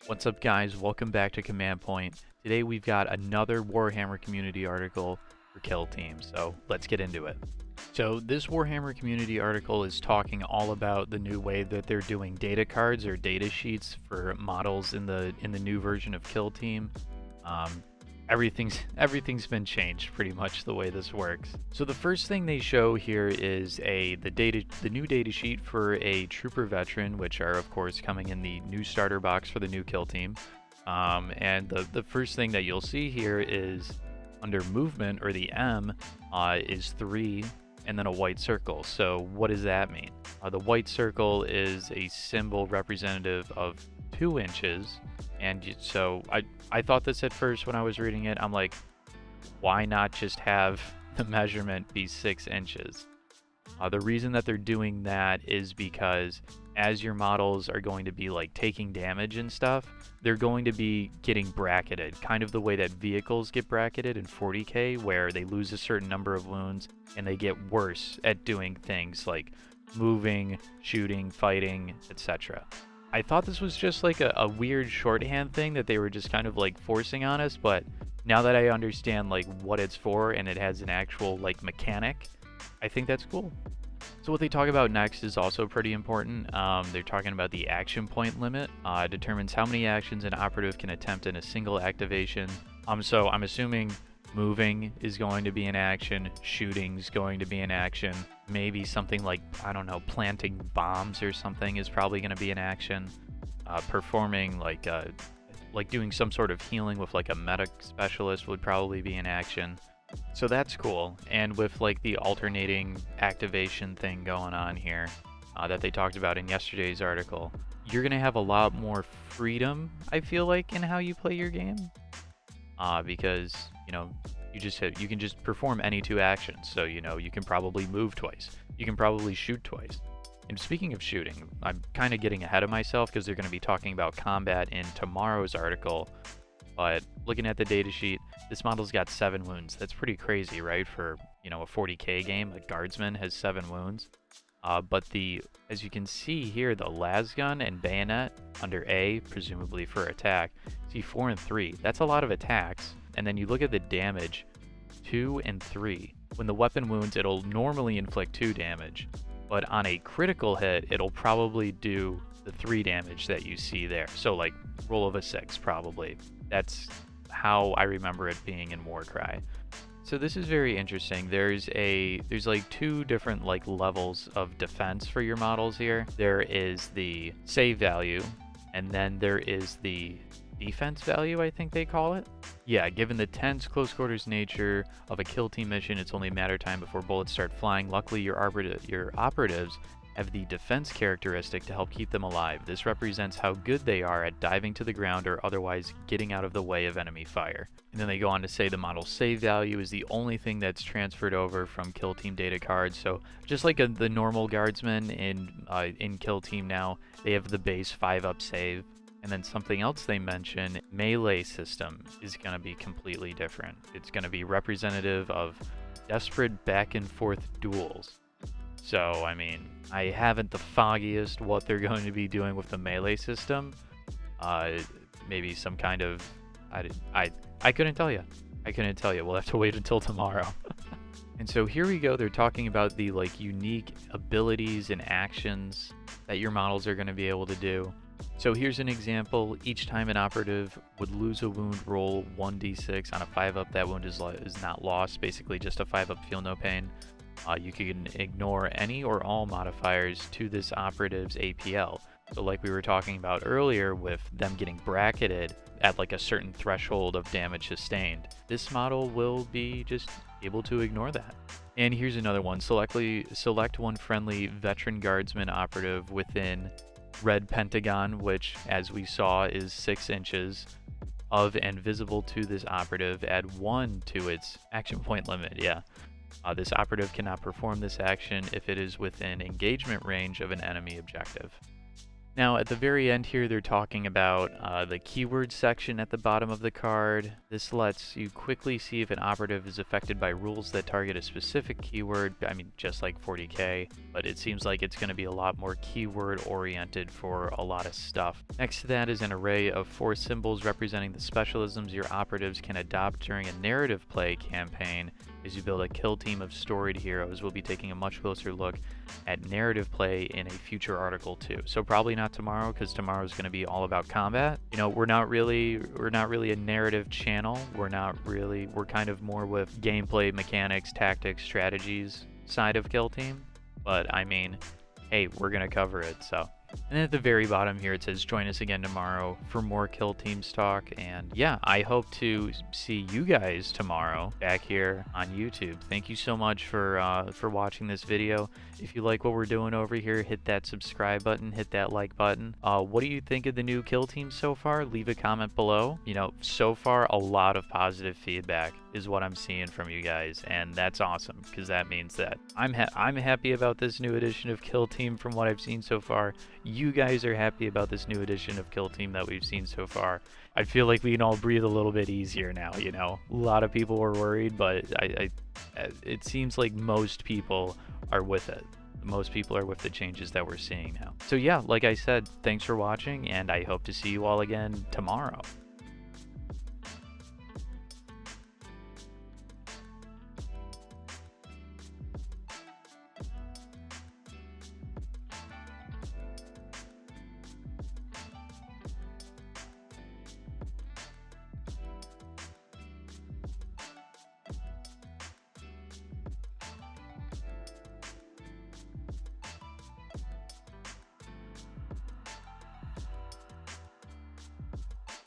What's up, guys? Welcome back to Command Point. Today we've got another Warhammer community article for Kill Team, so let's get into it. So this Warhammer community article is talking all about the new way that they're doing data cards or data sheets for models in the new version of Kill Team. Everything's been changed pretty much the way this works. So the first thing they show here is the new data sheet for a trooper veteran, which are of course coming in the new starter box for the new Kill Team. And the first thing that you'll see here is under movement, or the M, is 3 and then a white circle. So what does that mean? The white circle is a symbol representative of 2 inches. And so I thought this at first when I was reading it. I'm like, why not just have the measurement be 6 inches? The reason that they're doing that is because as your models are going to be like taking damage and stuff, they're going to be getting bracketed, kind of the way that vehicles get bracketed in 40K, where they lose a certain number of wounds and they get worse at doing things like moving, shooting, fighting, etc. I thought this was just like a weird shorthand thing that they were just kind of like forcing on us, but now that I understand like what it's for and it has an actual like mechanic, I think that's cool. So what they talk about next is also pretty important. They're talking about the action point limit. Determines how many actions an operative can attempt in a single activation. So I'm assuming moving is going to be an action, shooting's going to be an action, maybe something like, I don't know, planting bombs or something is probably going to be an action. Performing like doing some sort of healing with like a medic specialist would probably be an action. So that's cool. And with like the alternating activation thing going on here that they talked about in yesterday's article, you're going to have a lot more freedom, I feel like, in how you play your game. Because, you know, you can just perform any 2 actions. So, you know, you can probably move twice. You can probably shoot twice. And speaking of shooting, I'm kind of getting ahead of myself because they're going to be talking about combat in tomorrow's article. But looking at the data sheet, this model's got 7 wounds. That's pretty crazy, right? For, you know, a 40K game, a guardsman has 7 wounds. But as you can see here, the las gun and bayonet under A, presumably for attack, see 4 and 3. That's a lot of attacks. And then you look at the damage, 2 and 3. When the weapon wounds, it'll normally inflict 2 damage. But on a critical hit, it'll probably do the 3 damage that you see there. So like roll of a 6 probably. That's how I remember it being in Warcry. So this is very interesting. There's like 2 different like levels of defense for your models here. There is the save value, and then there is the defense value, I think they call it. Yeah, given the tense close quarters nature of a kill team mission, it's only a matter of time before bullets start flying. Luckily, your operatives have the defense characteristic to help keep them alive. This represents how good they are at diving to the ground or otherwise getting out of the way of enemy fire. And then they go on to say the model's save value is the only thing that's transferred over from Kill Team Datacards. So just like the normal guardsmen in Kill Team now, they have the base 5-up save. And then something else they mention, melee system is going to be completely different. It's going to be representative of desperate back and forth duels. So, I mean, I haven't the foggiest what they're going to be doing with the melee system. Maybe some kind of... I couldn't tell you. I couldn't tell you. We'll have to wait until tomorrow. And so here we go. They're talking about the like unique abilities and actions that your models are going to be able to do. So here's an example. Each time an operative would lose a wound, roll 1d6 on a 5-up. That wound is not lost. Basically just a 5-up, feel no pain. You can ignore any or all modifiers to this operative's APL. So like we were talking about earlier with them getting bracketed at like a certain threshold of damage sustained, this model will be just able to ignore that. And here's another one. Select one friendly veteran guardsman operative within red pentagon, which as we saw is 6 inches of and visible to this operative. Add 1 to its action point limit. Yeah. This operative cannot perform this action if it is within engagement range of an enemy objective. Now, at the very end here, they're talking about the keyword section at the bottom of the card. This lets you quickly see if an operative is affected by rules that target a specific keyword. I mean, just like 40K, but it seems like it's going to be a lot more keyword oriented for a lot of stuff. Next to that is an array of 4 symbols representing the specialisms your operatives can adopt during a narrative play campaign. As you build a kill team of storied heroes, we'll be taking a much closer look at narrative play in a future article too. So probably not tomorrow, because tomorrow is going to be all about combat. You know, we're not really a narrative channel. We're kind of more with gameplay, mechanics, tactics, strategies side of kill team. But I mean, hey, we're going to cover it, so. And then at the very bottom here, it says join us again tomorrow for more Kill Teams talk. And yeah, I hope to see you guys tomorrow back here on YouTube. Thank you so much for watching this video. If you like what we're doing over here, hit that subscribe button, hit that like button. What do you think of the new Kill Teams so far? Leave a comment below. You know, so far a lot of positive feedback is what I'm seeing from you guys, and that's awesome, because that means that I'm happy about this new edition of Kill Team from what I've seen so far. You guys are happy about this new edition of Kill Team that we've seen so far. I feel like we can all breathe a little bit easier now, you know. A lot of people were worried, but it seems like most people are with it. Most people are with the changes that we're seeing now. So yeah, like I said, thanks for watching, and I hope to see you all again tomorrow.